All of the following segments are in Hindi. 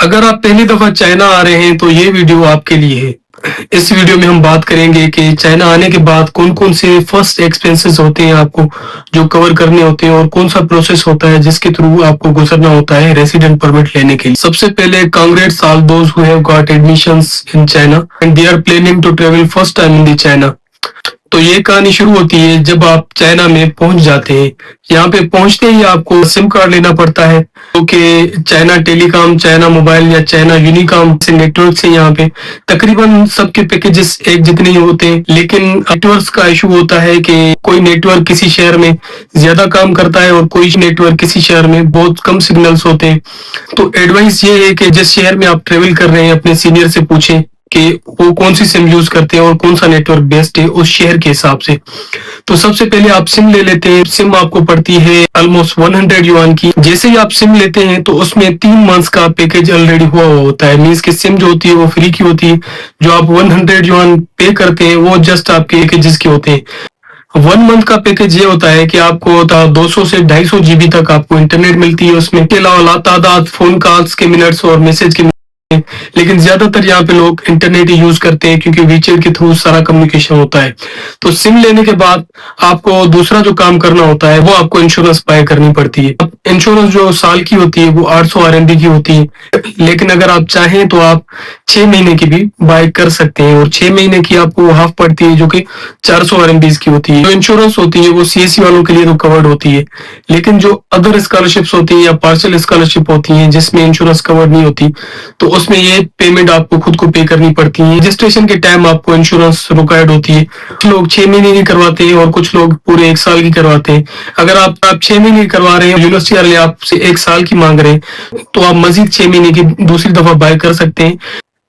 अगर आप पहली दफा चाइना आ रहे हैं तो ये वीडियो आपके लिए है। इस वीडियो में हम बात करेंगे कि चाइना आने के बाद कौन कौन से फर्स्ट एक्सपेंसेस होते हैं आपको जो कवर करने होते हैं और कौन सा प्रोसेस होता है जिसके थ्रू आपको गुजरना होता है रेसिडेंट परमिट लेने के लिए। सबसे पहले congrats all those who have got admissions in China and they are planning to travel first time in the China. तो ये कहानी शुरू होती है जब आप चाइना में पहुंच जाते हैं। यहाँ पे पहुंचते ही आपको सिम कार्ड लेना पड़ता है, क्योंकि चाइना टेलीकॉम, चाइना मोबाइल या चाइना यूनिकॉम से नेटवर्क से यहाँ पे तकरीबन सबके पैकेजेस एक जितने ही होते हैं, लेकिन नेटवर्क का इशू होता है कि कोई नेटवर्क किसी शहर में ज्यादा काम करता है और कोई नेटवर्क किसी शहर में बहुत कम सिग्नल्स होते हैं। तो एडवाइस ये है कि जिस शहर में आप ट्रेवल कर रहे हैं अपने सीनियर से पूछें कि वो कौन सी सिम यूज करते हैं और कौन सा नेटवर्क बेस्ट है उस शहर के हिसाब से। तो सबसे पहले आप सिम ले लेते हैं। सिम आपको पड़ती है ऑलमोस्ट 100 युआन की। जैसे ही आप सिम लेते हैं तो उसमें 3 मंथ्स का पैकेज ऑलरेडी हुआ होता है। मींस की सिम जो होती है वो फ्री की होती है। जो आप 100 युआन पे करते हैं वो जस्ट आपके पैकेजेस के होते हैं। 1 मंथ का पैकेज ये होता है कि आपको 200 से 250 जीबी तक आपको इंटरनेट मिलती है। उसमें के अलावा लातादाद फोन कॉल्स के मिनट्स और मैसेज के, लेकिन ज्यादातर यहाँ पे लोग इंटरनेट ही यूज करते हैं क्योंकि वीचैट के थ्रू सारा कम्युनिकेशन होता है। तो सिम लेने के बाद आपको दूसरा जो काम करना होता है वो आपको इंश्योरेंस बाय करनी पड़ती है। इंश्योरेंस जो साल की होती है वो 800 RMB की होती है, लेकिन अगर आप चाहें तो आप 6 महीने की भी बाय कर सकते हैं और 6 महीने की आपको हाफ पड़ती है जो कि 400 RMB की होती है। जो इंश्योरेंस होती है वो CSE वालों के लिए तो कवर्ड होती है, लेकिन जो अदर स्कॉलरशिप्स होती है या पार्शियल स्कॉलरशिप होती है जिसमें इंश्योरेंस कवर्ड नहीं होती, तो उसमें ये पेमेंट आपको खुद को पे करनी पड़ती है। रजिस्ट्रेशन के टाइम आपको इंश्योरेंस रिक्वायर्ड होती है। कुछ लोग 6 महीने की करवाते हैं और कुछ लोग पूरे 1 साल की करवाते हैं। अगर आप 6 महीने की करवा रहे हैं, यूनिवर्सिटी वाले आपसे 1 साल की मांग रहे हैं, तो आप मजीद 6 महीने की दूसरी दफा बाय कर सकते हैं।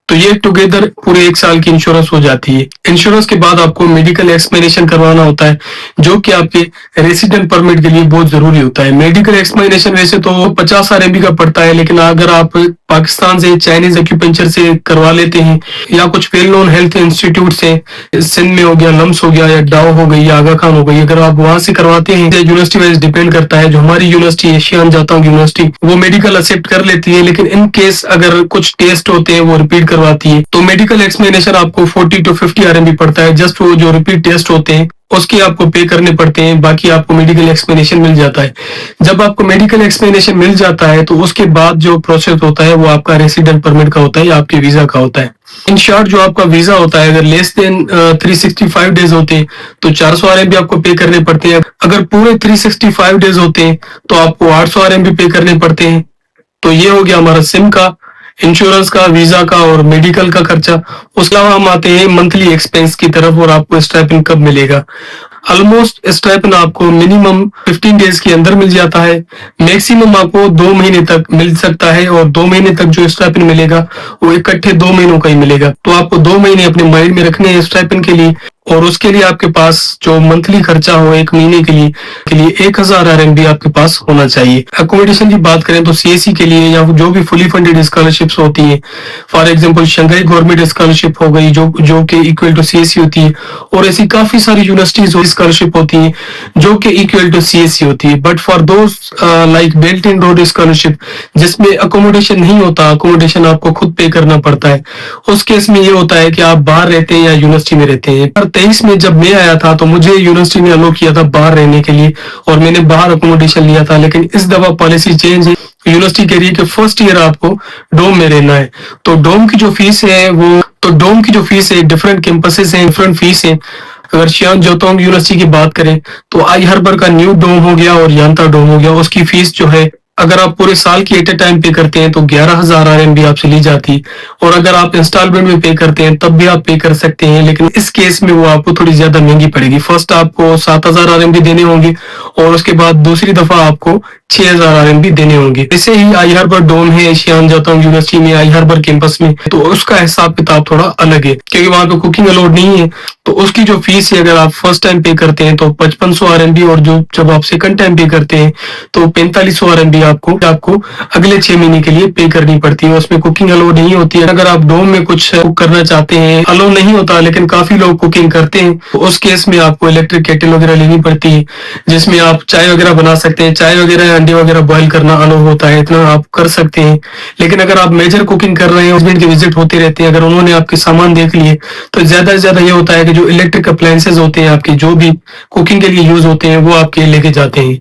तो ये टुगेदर पूरे 1 साल की इंश्योरेंस हो जाती है। इंश्योरेंस के बाद आपको मेडिकल एक्सप्लेनेशन करवाना होता है जो कि आपके रेसिडेंट परमिट के लिए बहुत जरूरी होता है। मेडिकल एक्सप्लेनेशन वैसे तो 50 RMB का पड़ता है, लेकिन अगर आप पाकिस्तान से चाइनीज एक्यूपेंचर से करवा लेते हैं या कुछ वेल नोन हेल्थ इंस्टीट्यूट से, सिंध में हो गया, लम्स हो गया या डाओ हो गई या आगा खान हो गई, अगर आप वहां से करवाते हैं, यूनिवर्सिटी वाइज डिपेंड करता है। जो हमारी यूनिवर्सिटी एशियान जाता हूँ यूनिवर्सिटी, वो मेडिकल एक्सेप्ट कर लेती है, लेकिन इन केस अगर कुछ टेस्ट होते हैं वो रिपीट करवाती है, तो मेडिकल एक्सप्लेनेशन आपको 40 to 50 RMB पड़ता है। जस्ट वो जो रिपीट टेस्ट होते हैं उसके आपको पे करने पड़ते हैं, बाकी आपको मेडिकल एक्सप्लेनेशन मिल जाता है। जब आपको मेडिकल एक्सप्लेनेशन मिल जाता है तो उसके बाद जो प्रोसेस होता है वो आपका रेसिडेंट परमिट का होता है या आपके वीजा का होता है। इन शॉर्ट जो आपका वीजा होता है, अगर लेस देन 365 डेज होते हैं तो 400 RMB आपको पे करने पड़ते हैं। अगर पूरे 365 डेज होते हैं तो आपको 800 RMB पे करने पड़ते हैं। तो ये हो गया हमारा सिम का, इंश्योरेंस का, वीजा का और मेडिकल का खर्चा। उसके अलावा हम आते हैं मंथली एक्सपेंस की तरफ और आपको स्टाइपेंड कब मिलेगा। ऑलमोस्ट स्टाइपेंड आपको मिनिमम 15 डेज के अंदर मिल जाता है, मैक्सिमम आपको 2 महीने तक मिल सकता है और 2 महीने तक जो स्टाइपेंड मिलेगा वो इकट्ठे 2 महीनों का ही मिलेगा। तो आपको 2 महीने अपने माइंड में रखने हैं स्टाइपेंड के लिए, और उसके लिए आपके पास जो मंथली खर्चा हो 1 महीने के लिए 1000 RMB आपके पास होना चाहिए। अकोमोडेशन की बात करें तो CSE के लिए या जो भी फुली फंडेड स्कॉलरशिप्स होती है, for example Shanghai government scholarship हो गई जो कि इक्वल टू CSE होती है, और ऐसी काफी सारी यूनिवर्सिटीज स्कॉलरशिप होती है जो कि इक्वल टू CSE होती है। But for those like belt and road scholarship जिसमें अकोमोडेशन नहीं होता, अकोमोडेशन आपको खुद पे करना पड़ता है, उस केस में ये होता है कि आप बाहर रहते हैं या यूनिवर्सिटी में रहते हैं। 2023 में जब मैं आया था तो मुझे यूनिवर्सिटी ने अलो किया था बाहर रहने के लिए और मैंने बाहर अकोमोडेशन लिया था, लेकिन इस दफा पॉलिसी चेंज है। यूनिवर्सिटी कह रही है कि फर्स्ट ईयर आपको डोम में रहना है। तो डोम की जो फीस है डिफरेंट कैंपसेस हैं, डिफरेंट फीस है। अगर शियान जोतोंग यूनिवर्सिटी की बात करें तो आई हर्बर का न्यू डोम हो गया और यांता डोम हो गया, उसकी फीस जो है अगर आप पूरे साल की एट ए टाइम पे करते हैं तो 11,000 RMB आपसे ली जाती, और अगर आप इंस्टॉलमेंट में पे करते हैं तब भी आप पे कर सकते हैं, लेकिन इस केस में वो आपको थोड़ी ज्यादा महंगी पड़ेगी। फर्स्ट आपको 7,000 RMB देने होंगे और उसके बाद दूसरी दफा आपको 6,000 RMB देने होंगे। ऐसे ही आई हर्बर डोम है शियान जातोंग यूनिवर्सिटी में, आई हर्बर कैंपस में, तो उसका हिसाब किताब थोड़ा अलग है क्योंकि वहां पे कुकिंग अलाउड नहीं है। तो उसकी जो फीस है अगर आप फर्स्ट टाइम पे करते हैं तो 5500 RMB, और जो जब आप सेकंड टाइम पे करते हैं तो 4500 RMB आपको आपको अगले 6 महीने के लिए पे करनी पड़ती है। उसमें कुकिंग अलो नहीं होती है। अगर आप डोम में कुछ कुक करना चाहते हैं, अलो नहीं होता, लेकिन काफी लोग कुकिंग करते हैं, तो उस केस में आपको इलेक्ट्रिक केटल वगैरह लेनी पड़ती है, जिसमें आप चाय वगैरह बना सकते हैं। चाय वगैरह अंडे वगैरह बॉईल करना अलो होता है, इतना आप कर सकते हैं। लेकिन अगर आप मेजर कुकिंग कर रहे हैं, हस्बैंड के विजिट होते रहते हैं, अगर उन्होंने आपके सामान देख लिए, तो ज्यादा से ज्यादा ये होता है कि जो इलेक्ट्रिक अप्लायंसेज होते हैं आपके, जो भी कुकिंग के लिए यूज होते हैं, वो आपके लेके जाते हैं।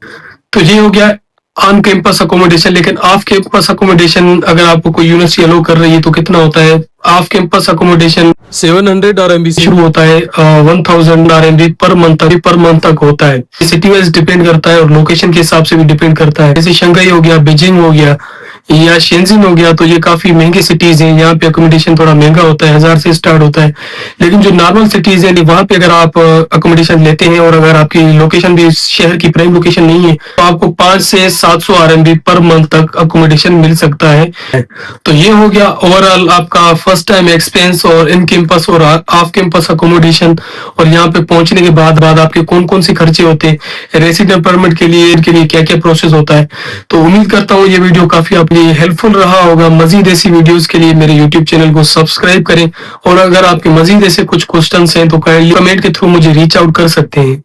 तो ये हो गया ऑन कैंपस अकोमोडेशन। लेकिन ऑफ कैंपस अकोमोडेशन अगर आपको कोई यूनिवर्सिटी अलो कर रही है तो कितना होता है? ऑफ कैंपस अकोमोडेशन 700 RMB से शुरू होता है, 1000 RMB पर मंथ तक होता है। सिटी वाइज डिपेंड करता है और लोकेशन के हिसाब से भी डिपेंड करता है। जैसे शंघाई हो गया, बीजिंग हो गया या शेंजिन हो गया, तो ये काफी महंगी सिटीज हैं, यहाँ पे अकोमोडेशन थोड़ा महंगा होता है, 1000 से स्टार्ट होता है। लेकिन जो नॉर्मल सिटीज है वहां पे अगर आप अकोमोडेशन लेते हैं और अगर आपकी लोकेशन भी शहर की प्राइम लोकेशन नहीं है, तो आपको 5 से 700 RMB पर मंथ तक अकोमोडेशन मिल सकता है। तो ये हो गया ओवरऑल आपका फर्स्ट टाइम एक्सपेंस और इन कैंपस और ऑफ कैंपस अकोमोडेशन। और यहाँ पे पहुंचने के बाद आपके कौन कौन से खर्चे होते हैं, रेसिडेंट परमिट के लिए क्या क्या प्रोसेस होता है। तो उम्मीद करता हूँ ये वीडियो काफी आपके लिए हेल्पफुल रहा होगा। मजीद ऐसी वीडियोस के लिए मेरे यूट्यूब चैनल को सब्सक्राइब करें और अगर आपके मजीद ऐसे कुछ क्वेश्चंस हैं तो काइंडली कमेंट के थ्रू मुझे रीच आउट कर सकते हैं।